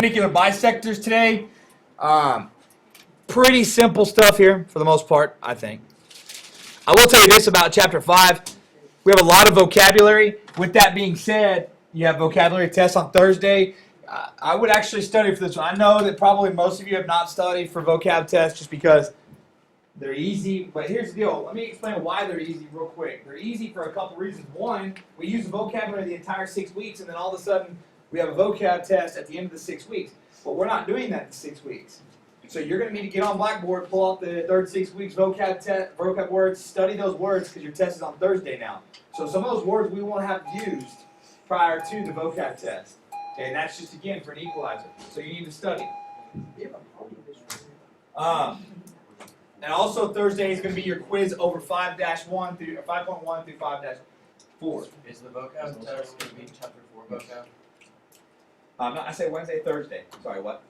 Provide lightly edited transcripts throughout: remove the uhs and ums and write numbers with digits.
Perpendicular bisectors today. Pretty simple stuff here for the most part, I think. I will tell you this about Chapter 5. We have a lot of vocabulary. With that being said, you have vocabulary tests on Thursday. I would actually study for this one. I know that probably most of you have not studied for vocab tests just because they're easy. But here's the deal. Let me explain why they're easy real quick. They're easy for a couple reasons. One, we use the vocabulary the entire 6 weeks, and then all of a sudden we have a vocab test at the end of the 6 weeks. But we're not doing that in 6 weeks. So you're going to need to get on Blackboard, pull out the third 6 weeks vocab words, study those words because your test is on Thursday now. So some of those words we won't have used prior to the vocab test. Okay, and that's just, again, for an equalizer. So you need to study. And also Thursday is going to be your quiz over 5-1 through 5.1 through 5-4. Is the vocab test going to be chapter 4 vocab? I say Wednesday, Thursday. Sorry, what?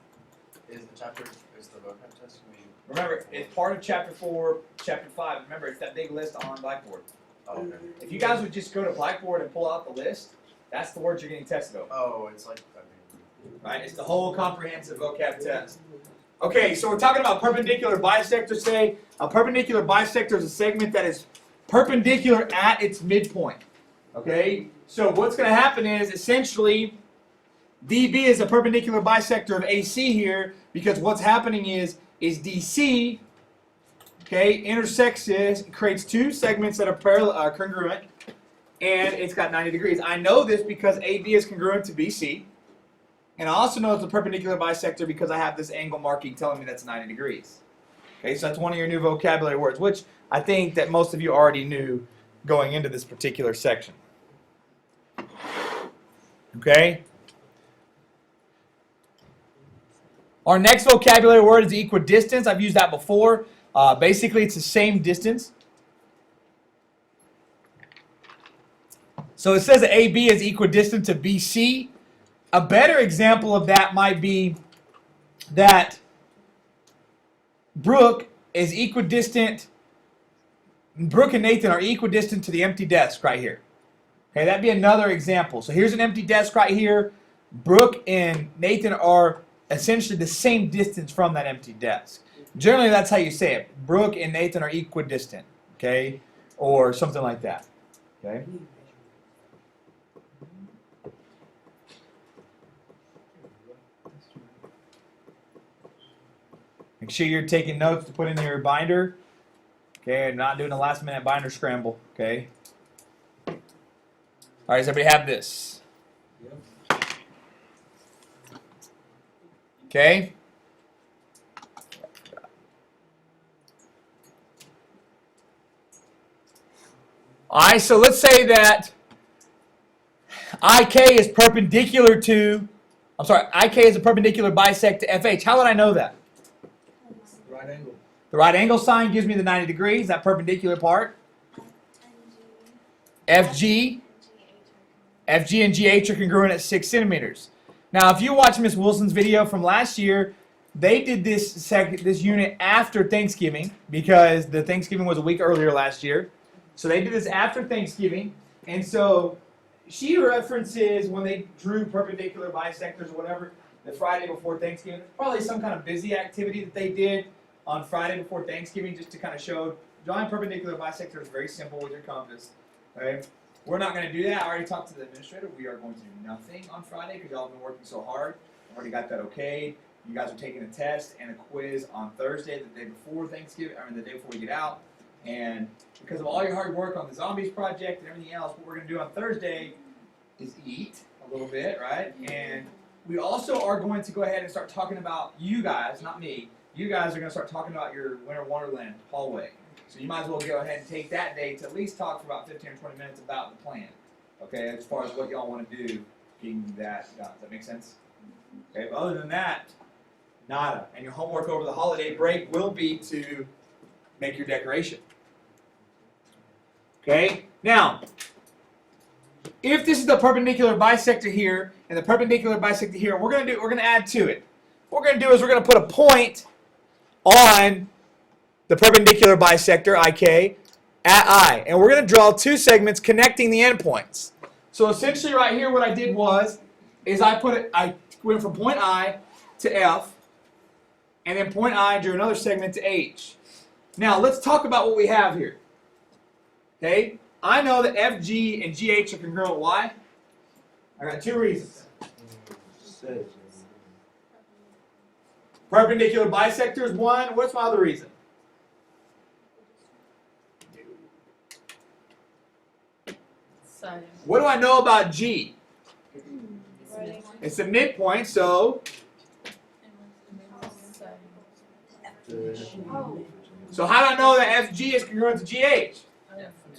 Is the vocab test going to be? Remember, it's part of Chapter 4, Chapter 5. Remember, it's that big list on Blackboard. Oh, okay. If you guys would just go to Blackboard and pull out the list, that's the words you're getting tested over. Oh, it's like, Right? It's the whole comprehensive vocab test. Okay, so we're talking about perpendicular bisectors today. A perpendicular bisector is a segment that is perpendicular at its midpoint. Okay? So what's going to happen is, essentially, DB is a perpendicular bisector of AC here, because what's happening is DC, okay, intersects this, creates two segments that are parallel, congruent, and it's got 90 degrees. I know this because AB is congruent to BC, and I also know it's a perpendicular bisector because I have this angle marking telling me that's 90 degrees. Okay, so that's one of your new vocabulary words, which I think that most of you already knew going into this particular section. Okay? Our next vocabulary word is equidistance. I've used that before. Basically, it's the same distance. So it says that AB is equidistant to BC. A better example of that might be that Brooke is equidistant. Brooke and Nathan are equidistant to the empty desk right here. Okay, that'd be another example. So here's an empty desk right here. Brooke and Nathan are essentially the same distance from that empty desk. Generally, that's how you say it. Brooke and Nathan are equidistant, okay, or something like that. Okay. Make sure you're taking notes to put in your binder, okay, and not doing a last-minute binder scramble, okay. All right, does everybody have this? Okay. All right, so let's say that IK is perpendicular to, IK is a perpendicular bisect to FH. How would I know that? right angle. The right angle sign gives me the 90 degrees, that perpendicular part. FG and GH are congruent at 6 centimeters. Now, if you watch Miss Wilson's video from last year, they did this unit after Thanksgiving because the Thanksgiving was a week earlier last year. So they did this after Thanksgiving, and so she references when they drew perpendicular bisectors or whatever the Friday before Thanksgiving. Probably some kind of busy activity that they did on Friday before Thanksgiving just to kind of show drawing perpendicular bisectors is very simple with your compass. Okay? We're not going to do that. I already talked to the administrator. We are going to do nothing on Friday because y'all have been working so hard. I already got that okayed. You guys are taking a test and a quiz on Thursday, the day before Thanksgiving, the day before we get out. And because of all your hard work on the Zombies project and everything else, what we're going to do on Thursday is eat a little bit, right? And we also are going to go ahead and start talking about you guys, not me. You guys are going to start talking about your Winter Wonderland hallway. So you might as well go ahead and take that day to at least talk for about 15 or 20 minutes about the plan, okay, as far as what y'all want to do getting that done. Does that make sense? Okay, but other than that, nada. And your homework over the holiday break will be to make your decoration. Okay, now, if this is the perpendicular bisector here and the perpendicular bisector here, we're gonna add to it. What we're gonna do is we're gonna put a point on the perpendicular bisector IK at I, and we're gonna draw two segments connecting the endpoints. So essentially, right here, what I did was I went from point I to F, and then point I drew another segment to H. Now let's talk about what we have here. Okay, I know that FG and GH are congruent with Y. I got two reasons. Perpendicular bisectors, one. What's my other reason? What do I know about G? It's the midpoint, so how do I know that FG is congruent to GH?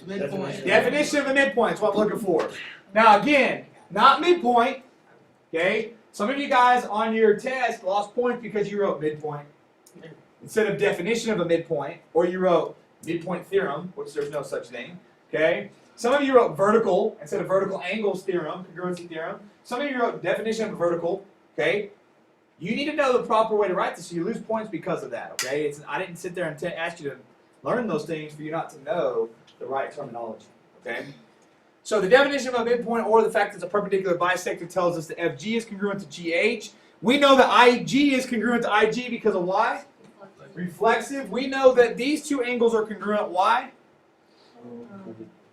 Definition of the midpoint is what I'm looking for. Now again, not midpoint. Okay? Some of you guys on your test lost points because you wrote midpoint instead of definition of a midpoint, or you wrote midpoint theorem, which there's no such thing. Okay? Some of you wrote vertical instead of vertical angles theorem, congruency theorem. Some of you wrote definition of vertical. Okay? You need to know the proper way to write this, so you lose points because of that. Okay? I didn't sit there and ask you to learn those things for you not to know the right terminology. Okay? So the definition of a midpoint, or the fact that it's a perpendicular bisector, tells us that FG is congruent to GH. We know that IG is congruent to IG because of why? Reflexive. We know that these two angles are congruent. Why?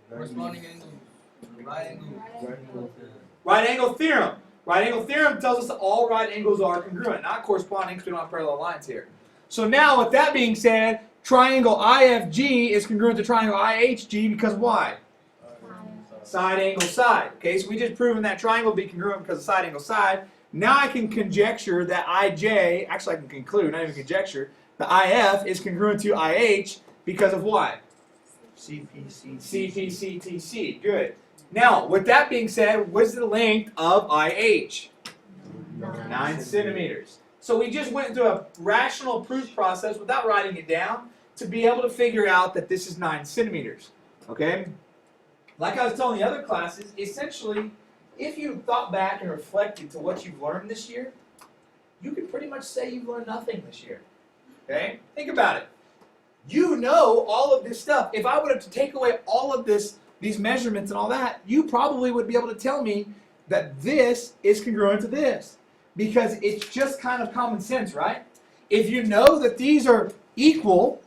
Corresponding angle. Right angle. Right angle theorem. Right angle theorem tells us that all right angles are congruent, not corresponding because we don't have parallel lines here. So now, with that being said, triangle IFG is congruent to triangle IHG because why? Side angle side. Okay, so we just proven that triangle be congruent because of side angle side. Now I can conjecture that IJ, actually I can conclude, not even conjecture, the IF is congruent to IH because of what? CPCTC. Good. Now, with that being said, what's the length of IH? 9 centimeters. So we just went through a rational proof process without writing it down to be able to figure out that this is 9 centimeters. Okay? Like I was telling the other classes, essentially, if you thought back and reflected to what you've learned this year, you could pretty much say you've learned nothing this year. Okay? Think about it. You know all of this stuff. If I were to take away all of these measurements and all that, you probably would be able to tell me that this is congruent to this. Because it's just kind of common sense, right? If you know that these are equal,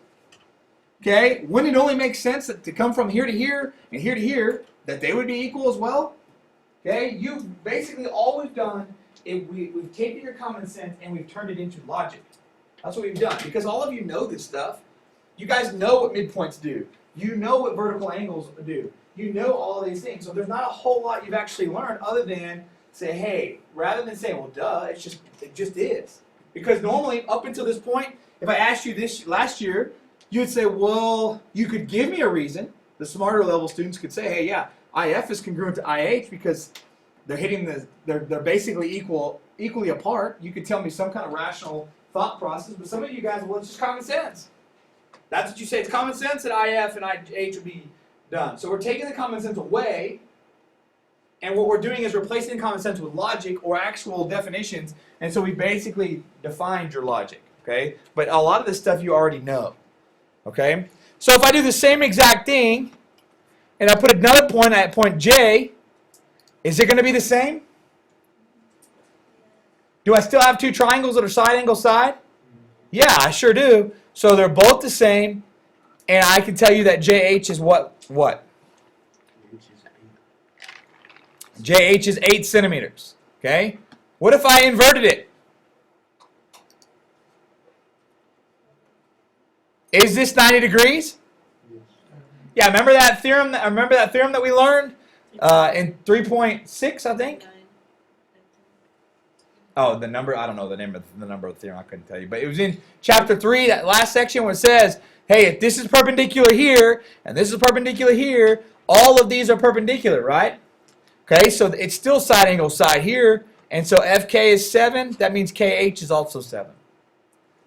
okay, wouldn't it only make sense that to come from here to here and here to here, that they would be equal as well? Okay, you've basically all we've done is we've taken your common sense and we've turned it into logic. That's what we've done. Because all of you know this stuff. You guys know what midpoints do. You know what vertical angles do. You know all of these things. So there's not a whole lot you've actually learned other than say, hey, rather than saying, well, duh, it just is. Because normally, up until this point, if I asked you this last year, you would say, well, you could give me a reason. The smarter level students could say, hey, yeah, IF is congruent to IH because they're hitting they're basically equally apart. You could tell me some kind of rational thought process, but some of you guys, well, it's just common sense. That's what you say. It's common sense that IF and IH would be done. So we're taking the common sense away, and what we're doing is replacing common sense with logic or actual definitions, and so we basically defined your logic, okay? But a lot of this stuff you already know, okay? So if I do the same exact thing, and I put another point at point J, is it going to be the same? Do I still have two triangles that are side angle side? Yeah, I sure do. So they're both the same, and I can tell you that JH is what? JH is 8 centimeters. Okay? What if I inverted it? Is this 90 degrees? Yeah, remember that theorem? Remember that theorem that we learned in 3.6, I think? Oh, the number, I don't know the number of the theorem, I couldn't tell you. But it was in chapter 3, that last section where it says, hey, if this is perpendicular here, and this is perpendicular here, all of these are perpendicular, right? Okay, so it's still side angle side here, and so FK is 7, that means KH is also 7.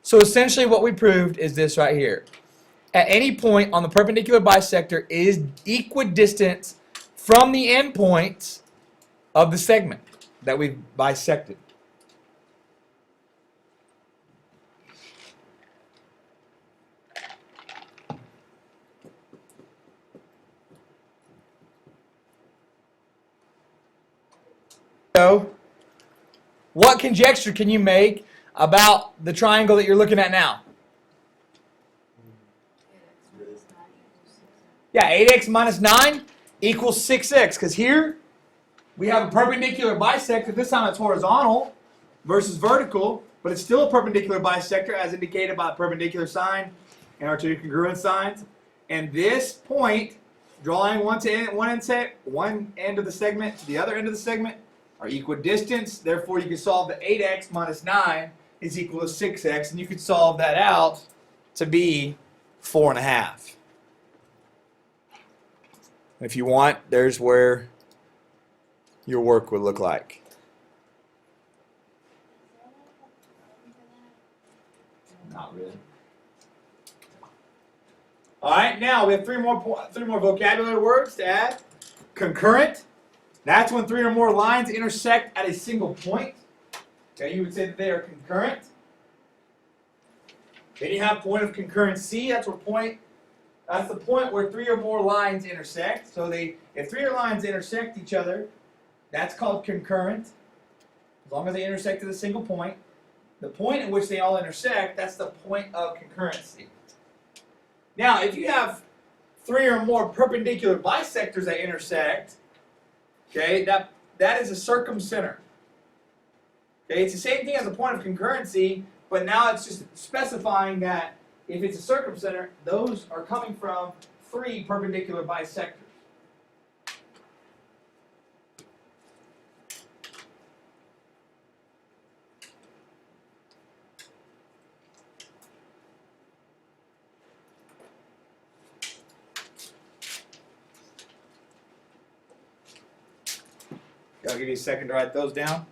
So essentially what we proved is this right here. At any point on the perpendicular bisector is equidistant from the endpoints of the segment that we've bisected. So what conjecture can you make about the triangle that you're looking at now? Yeah, 8x minus 9 equals 6x. Because here we have a perpendicular bisector. This time it's horizontal versus vertical, but it's still a perpendicular bisector as indicated by the perpendicular sign and our two congruent signs. And this point, drawing one end of the segment to the other end of the segment, are equidistant. Therefore, you can solve the 8x minus 9 is equal to 6x, and you could solve that out to be 4.5. If you want, there's where your work would look like. Not really. All right, now we have three more vocabulary words to add. Concurrent. That's when 3 or more lines intersect at a single point. Okay, you would say that they are concurrent. Then you have point of concurrency. That's the point where 3 or more lines intersect. So if 3 lines intersect each other, that's called concurrent. As long as they intersect at a single point. The point at which they all intersect, that's the point of concurrency. Now, if you have 3 or more perpendicular bisectors that intersect, okay, that is a circumcenter. Okay, it's the same thing as a point of concurrency, but now it's just specifying that if it's a circumcenter, those are coming from 3 perpendicular bisectors. I'll give you a second to write those down.